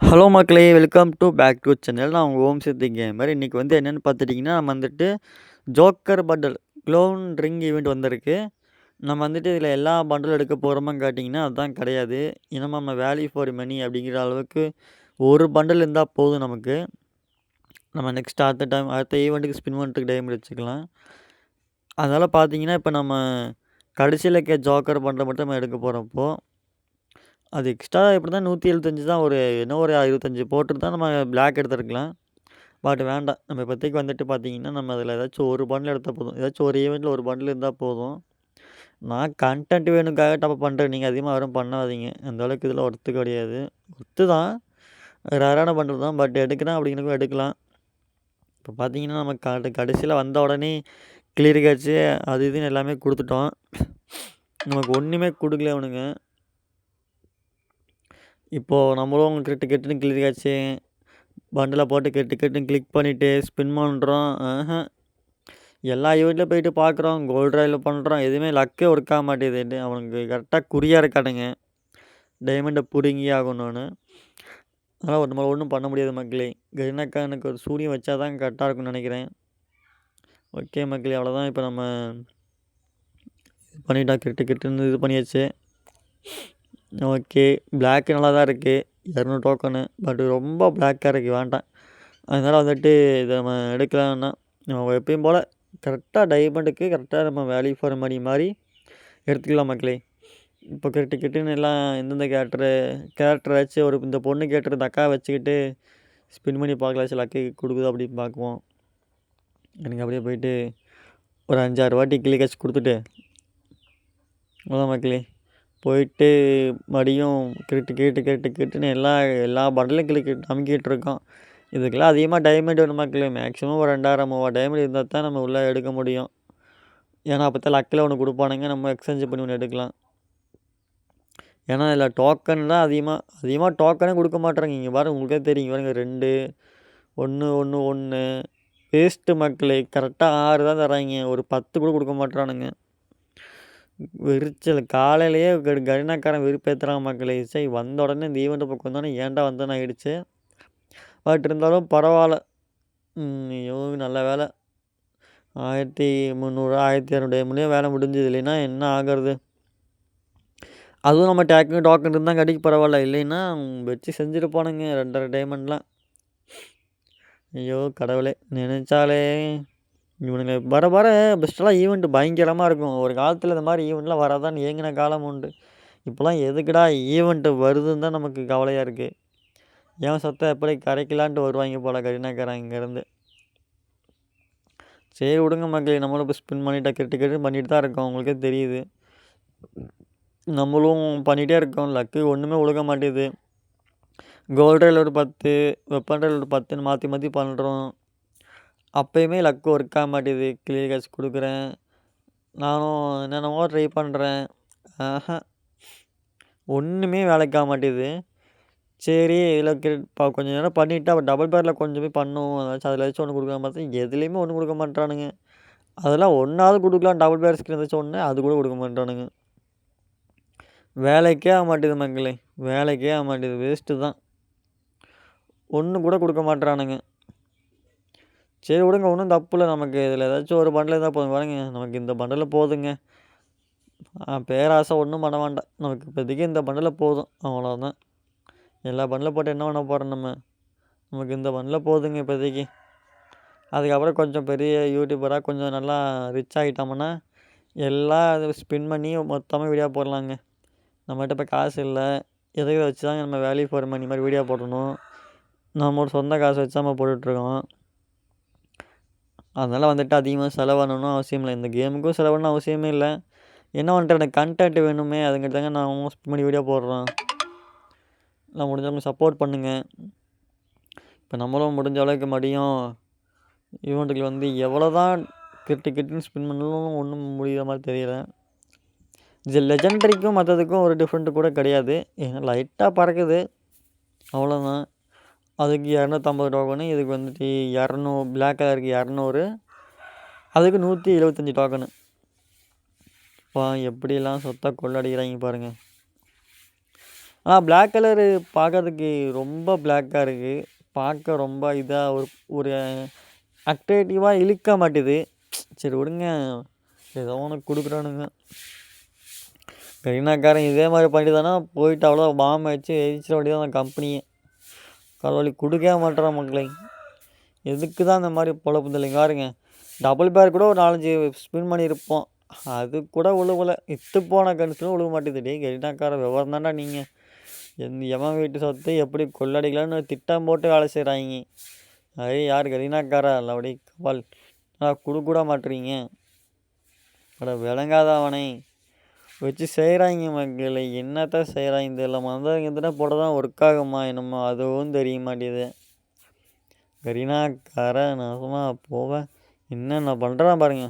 Hello மக்களே! Welcome to back to channel. நான் உங்க ஓம் சக்தி கேமர். இன்னைக்கு என்னன்னு பார்த்துட்டிங்கன்னா, நம்ம joker bundle clone ring event வந்திருக்கு. நம்ம இதில எல்லா பண்டலும் எடுக்க போறோமான்னு கேட்டிங்கன்னா, அதுதான் கிடையாது. ஏன்னா நம்ம வேல்யூ ஃபார் மணி அப்படிங்கிற அளவுக்கு ஒரு பண்டல் இருந்தா போதும் நமக்கு. நம்ம நெக்ஸ்ட் அடுத்த ஈவெண்ட்டுக்கு ஸ்பின் பண்ணுறதுக்கு டைம் வச்சுக்கலாம். அதனால பார்த்தீங்கன்னா, இப்போ நம்ம கடைசியில இருக்க ஜோக்கர் பண்டல் மட்டும் நம்ம எடுக்க போறோம் இப்போ. அது எக்ஸ்ட்ரா எப்படி தான் 175 தான் இன்னும் ஒரு 25 போட்டுருந்தா நம்ம பிளாக் எடுத்துருக்கலாம். பட் வேண்டாம். நம்ம இப்போதைக்கு பார்த்தீங்கன்னா, நம்ம அதில ஏதாச்சும் ஒரு பண்டில் எடுத்தா போதும். ஏதாச்சும் ஒரு ஈவெண்ட்டில ஒரு பண்டில் இருந்தா போதும். நான் கன்டென்ட் வேணும்க்காக டாப் பண்ணுறேன். நீங்க அதிகமா யாரும் பண்ணாதீங்க. அந்த அளவுக்கு இதில ஒர்த்து கிடையாது. ஒர்த்து தான். ரேரான பண்டில் தான். பட் எடுக்கிறேன் அப்படிங்கிறப்ப எடுக்கலாம். இப்போ பார்த்தீங்கன்னா, நம்ம கடைசியில வந்த உடனே கிளியர் கேட்ச்சு அது இதுன்னு எல்லாமே குடுத்துட்டோம். நமக்கு ஒண்ணுமே குடுக்கல அவனுங்க. இப்போ நம்மளும் கிட்டுன்னு கிளியர் கேட்ச்சு பண்டில போட்டு கிட்டுன்னு கிளிக் பண்ணிட்டு ஸ்பின் பண்ணுறோம். எல்லா ஈவெண்ட்லையும் போயிட்டு பார்க்குறோம். கோல்ட் ராயில் பண்ணுறோம். எதுவுமே லக்கே ஒர்க் ஆக மாட்டேங்குது. அவனுக்கு கரெக்டாக குறியா இருக்கானுங்க. டைமண்ட புடுங்கியே ஆகணும்னு. அதனால் நம்மளால ஒண்ணும் பண்ண முடியாது மக்களே. கரீனாக்கா எனக்கு ஒரு சூனியம் வச்சா தான் கரெக்டாக இருக்கும்னு நினைக்கிறேன். ஓகே மக்களே, அவ்வளோதான். இப்போ நம்ம பண்ணிட்டோம். கிட்டுன்னு இது பண்ணியாச்சு. ஓகே. பிளாக் நல்லா தான் இருக்குது. 200 டோக்கனு. பட் ரொம்ப பிளாக்காக இருக்குது. வேண்டாம். அதனால் இதை நம்ம எடுக்கலாம்னா நம்ம எப்பயும் போல் கரெக்டாக டைமண்டுக்கு கரெக்டாக நம்ம வேல்யூ ஃபார் மணி மாதிரி எடுத்துக்கலாம் மக்களே. இப்போ கிட்டுன்னு எல்லாம் எந்தெந்த கேரக்டர் வச்சு இந்த பொண்ணு கேரக்டர் இந்த அக்காவை வச்சுக்கிட்டு ஸ்பின் பண்ணி பார்க்கலாம். சில லக்கு கொடுக்குது அப்படின்னு பார்க்குவோம். எனக்கு அப்படியே போயிட்டு ஒரு 5-6 வாட்டி கிளி காய்ச்சி கொடுத்துட்டு அதான் மக்களே போயிட்டு மறுபடியும் கிட்டுன்னு எல்லா பண்டலையும் அமுக்கிட்டு இருக்கோம். இதுக்கெல்லாம் அதிகமாக டைமண்ட் வேணும் மக்களே. மேக்ஸிமம் ஒரு 2000-3000 டைமண்ட் இருந்தால் தான் நம்ம உள்ளே எடுக்க முடியும். ஏன்னா அப்போ தான் லக்கில் ஒன்று கொடுப்பானுங்க. நம்ம எக்ஸ்சேஞ்ச் பண்ணி ஒன்று எடுக்கலாம். ஏன்னா இதில் டோக்கன் தான் அதிகமாக டோக்கனே கொடுக்க மாட்றாங்க. இங்கே பாருங்க, உங்களுக்கே தெரியும். பாருங்க 2 1 1 1 வேஸ்ட்டு மக்களே. கரெக்டாக 6 தான் தராங்க. ஒரு 10 கூட கொடுக்க மாட்றானுங்க. விரிச்சல் காலையிலேயே கரினாக்காரன் விருப்பேற்றுறான் மக்களே. சரி, வந்த உடனே இந்த ஈவெண்ட்டு பக்கம் வந்தோடனே ஏன்டா வந்தேன்னு ஆகிடுச்சு. பட் இருந்தாலும் பரவாயில்ல. ஐயோ நல்ல வேலை. 1300 1200 டைம்லேயும் வேலை முடிஞ்சது. இல்லைன்னா என்ன ஆகிறது. அதுவும் நம்ம டோக்கன் இருந்தால் கடிக்கு பரவாயில்ல. இல்லைன்னா வச்சு செஞ்சுருப்பானுங்க 2.5 டைமண்ட்லாம். ஐயோ கடவுளே, நினச்சாலே இவனுங்க வர வர பெஸ்ட்டெல்லாம் ஈவெண்ட் பயங்கரமாக இருக்கும். ஒரு காலத்தில் இந்த மாதிரி ஈவெண்ட்லாம் வராதான்னு ஏங்கின காலம் உண்டு. இப்போலாம் எதுக்குடா ஈவெண்ட்டு வருதுன்னு தான் நமக்கு கவலையாக இருக்குது. ஏன் சத்தம் எப்படி கரைக்கலான்ட்டு வருவாங்க போல் கரினாக்காரன் இங்கேருந்து. சரி விடுங்க மக்களே, நம்மளும் இப்போ ஸ்பின் பண்ணிட்டா கிட்டு பண்ணிட்டு தான் இருக்கோம். உங்களுக்கே தெரியுது. நம்மளும் பண்ணிகிட்டே இருக்கோம். லக்கு ஒன்றுமே ஒழுக மாட்டேது. கோல்ட் ரயில் ஒரு 10, வெப்பன் ரயில் ஒரு 10ன்னு மாற்றி பண்ணுறோம். அப்போயுமே லக்கு ஒர்க் ஆக மாட்டேது. கிளியர் கேட்ச் கொடுக்குறேன். நானும் என்னென்னமோ ட்ரை பண்ணுறேன். ஒன்றுமே வேலைக்கு ஆக மாட்டேது. சரி, இதில் கொஞ்சம் நேரம் பண்ணிவிட்டு அப்புறம் டபுள் பேரில் கொஞ்சம் போய் பண்ணுவோம். அதில் ஏதாச்சும் ஒன்று கொடுக்கலாம் பார்த்தா எதுலேயுமே ஒன்றும் கொடுக்க மாட்டானுங்க. அதெல்லாம் ஒன்றாவது கொடுக்கலாம். டபுள் பேர் ஸ்கின் ஏதாச்சும் ஒன்று அது கூட கொடுக்க மாட்டானுங்க. வேலைக்கே ஆக மாட்டேது மக்களே. வேலைக்கே ஆக மாட்டேது. வேஸ்ட்டு தான். ஒன்று கூட கொடுக்க மாட்டானுங்க. சரி விடுங்க, ஒன்றும் தப்பு இல்லை. நமக்கு இதில் ஏதாச்சும் ஒரு பண்டில் இருந்தால் போதும். பாருங்க, நமக்கு இந்த பண்டில் போதுங்க. பேராசை ஒன்றும் பண்ண வேண்டாம். நமக்கு இப்போதைக்கு இந்த பண்டில் போதும். அவ்வளோதான். எல்லா பண்டில் போட்டு என்ன பண்ண போகிறோம் நம்ம. நமக்கு இந்த பண்டில் போதுங்க இப்போதைக்கு. அதுக்கப்புறம் கொஞ்சம் பெரிய யூடியூபராக கொஞ்சம் நல்லா ரிச் ஆகிட்டோம்னா எல்லாம் ஸ்பின் பண்ணி மொத்தமாக வீடியோ போடலாங்க. நம்மகிட்ட இப்போ காசு இல்லை. எதை வச்சு தான் நம்ம வேல்யூ ஃபார் மணி மாதிரி வீடியோ போடணும். நம்ம சொந்த காசு வச்சு நம்ம போட்டுட்ருக்கோம். அதனால் அதிகமாக செலவாகணும்னு அவசியம் இல்லை. இந்த கேமுக்கும் செலவுன்னு அவசியமே இல்லை. என்ன பண்ணுறேன், எனக்கு கண்டென்ட் வேணுமே. அதுங்கிட்ட தாங்க நான் ஸ்பின் பண்ணி வீடியோ போடுறோம். நான் முடிஞ்சவங்க சப்போர்ட் பண்ணுங்கள். இப்போ நம்மளும் முடிஞ்ச அளவுக்கு மறுபடியும் ஈவெண்ட்டுக்கு எவ்வளோ தான் கிட்டுன்னு ஸ்பின் பண்ணாலும் ஒன்றும் முடிகிற மாதிரி தெரியல. இது லெஜெண்டரிக்கும் மற்றதுக்கும் ஒரு டிஃப்ரெண்ட்டு கூட கிடையாது. ஏன்னா லைட்டாக பறக்குது, அவ்வளோதான். அதுக்கு 250 டோக்கனு. இதுக்கு 200 பிளாக் கலருக்கு 200. அதுக்கு 175 டோக்கனு. எப்படிலாம் சொத்தாக கொள்ளடிக்கிறாங்க பாருங்கள். ஆனால் பிளாக் கலரு பார்க்கறதுக்கு ரொம்ப பிளாக்காக இருக்குது. பார்க்க ரொம்ப இதாக ஒரு அட்ராக்டிவாக இழுக்க மாட்டுது. சரி விடுங்க, ஏதோ ஒன்று கொடுக்குறானுங்க. கரீனாக்காரன் இதே மாதிரி பண்ணிட்டு போயிட்டு அவ்வளோ பாம்பை வச்சு எரிச்சிட வேண்டியதான் அந்த கம்பெனியை. கடவுளி கொடுக்கவே மாட்டேறான் மக்களை. எதுக்கு தான் இந்த மாதிரி பொழப்பு இல்லைங்க பாருங்க. டபுள் பேர் கூட ஒரு 4-5 ஸ்பின் பண்ணியிருப்போம், அது கூட உழுவலை. இத்து போன கன்ஸ்லும் உழுவ மாட்டேது. டே கரீனாக்காரன் விவரம் தான்டா நீங்கள். எவன் வீட்டு சொத்தை எப்படி கொள்ளடிக்கலான்னு திட்டம் போட்டு வேலை செய்கிறாங்க. அதே யார் கரீனாக்காரா இல்லை அப்படி கபால் கொடுக்கூட மாட்டுறீங்க. அட விளங்காத அவனை வச்சு செய்கிறாங்க மக்களை. என்னத்தான் செய்கிறாங்க தெரியல. மந்தவங்க எதுனா போட தான் ஒர்க் ஆகுமா என்னமோ அதுவும் தெரிய மாட்டேது. கரீனாக்கார நான் சும்மா போவேன். என்னென்ன பண்ணுறான் பாருங்க.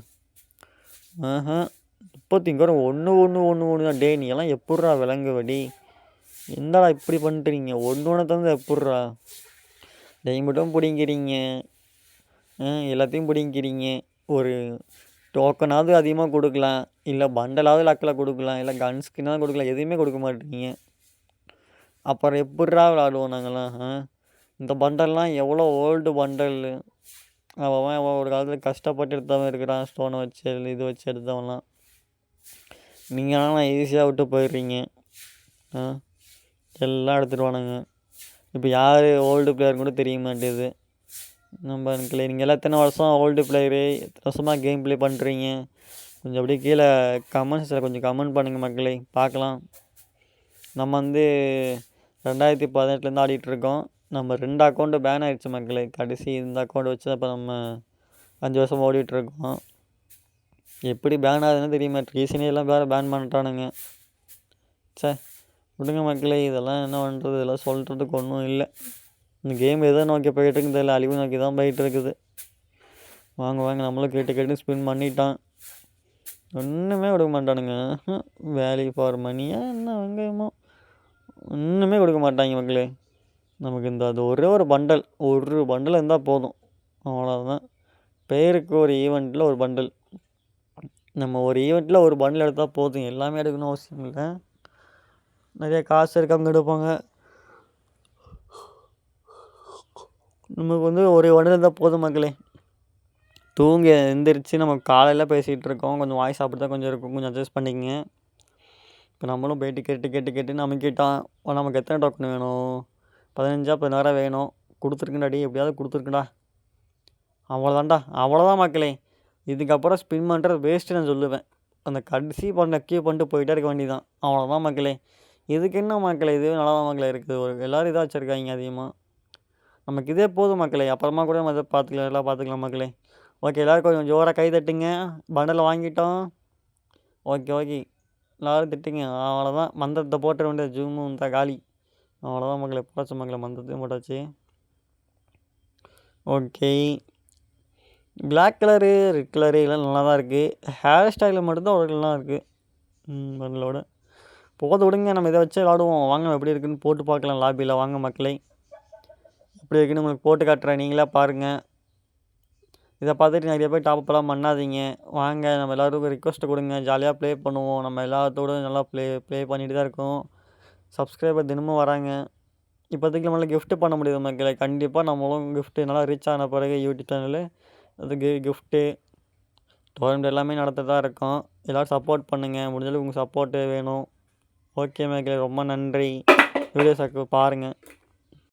35 ஒன்று தான். டே நீ எல்லாம் எப்பட்றா விலங்கு வடி, எந்தடா இப்படி பண்ணிட்டுறீங்க? ஒன்று தந்து எப்பட்றா டைமண்டும் பிடிங்கிறீங்க, எல்லாத்தையும் பிடிங்கிறீங்க. ஒரு டோக்கனாவது அதிகமாக கொடுக்கலாம், இல்லை பண்டலாவது லக்கில் கொடுக்கலாம், இல்லை கன் ஸ்கின்னாவது கொடுக்கலாம். எதுவுமே கொடுக்க மாட்டீங்க. அப்புறம் எப்பட்றா விளாடுவோம் நாங்கள்லாம்? இந்த பண்டல்லாம் எவ்வளோ ஓல்டு பண்டல். அவன் ஒரு காலத்தில் கஷ்டப்பட்டு எடுத்தவன் இருக்கிறான், ஸ்டோனை வச்சு இது வச்சு எடுத்தவன்லாம். நீங்களாம் ஈஸியாக விட்டு போயிடுறீங்க. எல்லாம் எடுத்துகிட்டு இப்போ யார் ஓல்டு பிளேயர் கூட தெரிய மாட்டேது நம்ம எனக்கு. நீங்கள் எல்லாம் எத்தனை வருஷம் ஓல்டு பிளேயரு, எத்தனை வருஷமாக கேம் ப்ளே பண்ணுறீங்க? கொஞ்சம் அப்படியே கீழே கமெண்ட்ஸில் கொஞ்சம் கமெண்ட் பண்ணுங்கள் மக்களே, பார்க்கலாம். நம்ம 2018 ஆடிட்டுருக்கோம். நம்ம 2 அக்கௌண்ட்டு பேன் ஆகிடுச்சு மக்களே. கடைசி இந்த அக்கௌண்ட் வச்சு இப்போ நம்ம 5 வருஷம் ஓடிட்டுருக்கோம். எப்படி பேன் ஆகுதுன்னு தெரியுமா? ரீசனெல்லாம் வேறு பேன் பண்ணுறானுங்க. விடுங்க மக்களே, இதெல்லாம் என்ன பண்ணுறது? இதெல்லாம் சொல்கிறதுக்கு ஒன்றும் இல்லை. இந்த கேம் எதை நோக்கி போயிட்டுருக்குன்னு தெரியல, அழிவு நோக்கி தான் போயிட்டுருக்குது. வாங்க நம்மளும் கேட்டு ஸ்பின் பண்ணிட்டான். ஒன்றுமே கொடுக்க மாட்டானுங்க. வேல்யூ ஃபார் மணியா என்ன வெங்காயமோ ஒன்றுமே கொடுக்க மாட்டாங்க மக்களே. நமக்கு அது ஒரே ஒரு பண்டல் இருந்தால் போதும், அவ்வளோதான். பேருக்கு ஒரு ஈவெண்ட்டில் ஒரு பண்டல். நம்ம ஒரு ஈவெண்ட்டில் ஒரு பண்டல் எடுத்தால் போதும், எல்லாமே எடுக்கணும் அவசியம் இல்லை. நிறைய காசு இருக்கவங்க எடுப்பாங்க. நமக்கு ஒரு பண்டல் இருந்தால் போதும் மக்களே. தூங்கி எந்திரிச்சு நம்ம காலையில் பேசிகிட்டு இருக்கோம், கொஞ்சம் வாய்ஸ் அப்படி தான் கொஞ்சம் இருக்கும், கொஞ்சம் அட்ஜஸ்ட் பண்ணிக்கங்க. இப்போ நம்மளும் போயிட்டு கேட்டு நமக்கிட்டான். நமக்கு எத்தனை டோக்கன் வேணும்? 15 வேணும். கொடுத்துருக்குண்டாடி, எப்படியாவது கொடுத்துருக்குண்டா. அவ்வளோதான் மக்களே. இதுக்கப்புறம் ஸ்பின் பண்ணுறது வேஸ்ட்டு நான் சொல்லுவேன். அந்த கடைசி கியூ பண்ணிட்டு போயிட்டே இருக்க வேண்டியதான். அவ்வளோதான் மக்களே. இதுக்கு என்ன மக்களே, இதுவே நல்லா தான் மக்களே இருக்குது. எல்லோரும் இதாக வச்சுருக்காங்க அதிகமாக. நமக்கு இதே போதும் மக்களே. அப்புறமா கூட நம்ம இதை பார்த்துக்கலாம் மக்களே. ஓகே, எல்லோரும் கொஞ்சம் ஜோராக கை தட்டுங்க. பண்டலை வாங்கிட்டோம். ஓகே எல்லோரும் திட்டுங்க. அவ்வளோதான், மந்திரத்தை போட்டுற வேண்டியது. ஜூமும் இந்த காலி. அவ்வளோதான் மக்களே, போட்டாச்சு மக்களே, மந்திரத்தையும் போட்டாச்சு. Okay, black colour red colour எல்லாம் நல்லா தான் இருக்குது. ஹேர் ஸ்டைலில் மட்டும்தான் ஒரு நல்லா இருக்குது பண்டலோட. விடுங்க, நம்ம இதை வச்சு விளாடுவோம். வாங்க எப்படி இருக்குன்னு போட்டு பார்க்கலாம் லாபியில். வாங்க மக்களே, எப்படி இருக்குன்னு உங்களுக்கு போட்டு காட்டுறேன், நீங்களே பாருங்கள். இதை பார்த்துட்டு நிறைய பேர் டாப்லாம் பண்ணாதீங்க. வாங்க நம்ம எல்லோருக்கும் ரிக்வஸ்ட்டு கொடுங்க, ஜாலியாக ப்ளே பண்ணுவோம். நம்ம எல்லாத்தோடும் நல்லா ப்ளே பண்ணிட்டு தான் இருக்கோம். சப்ஸ்கிரைபர் தினமும் வராங்க. இப்போதைக்கு நம்மளால் கிஃப்ட்டு பண்ண முடியுது மக்களே. கண்டிப்பாக நம்மளும் கிஃப்ட்டு நல்லா ரீச் ஆன பிறகு யூடியூப் சேனலு அதுக்கு கிஃப்ட்டு டோர்னமெண்ட் எல்லாமே நடத்த தான் இருக்கோம். எல்லோரும் சப்போர்ட் பண்ணுங்கள். முடிஞ்சளவுக்கு உங்கள் சப்போர்ட்டு வேணும். ஓகே மக்களே, ரொம்ப நன்றி. வீடியோஸை பாருங்கள்.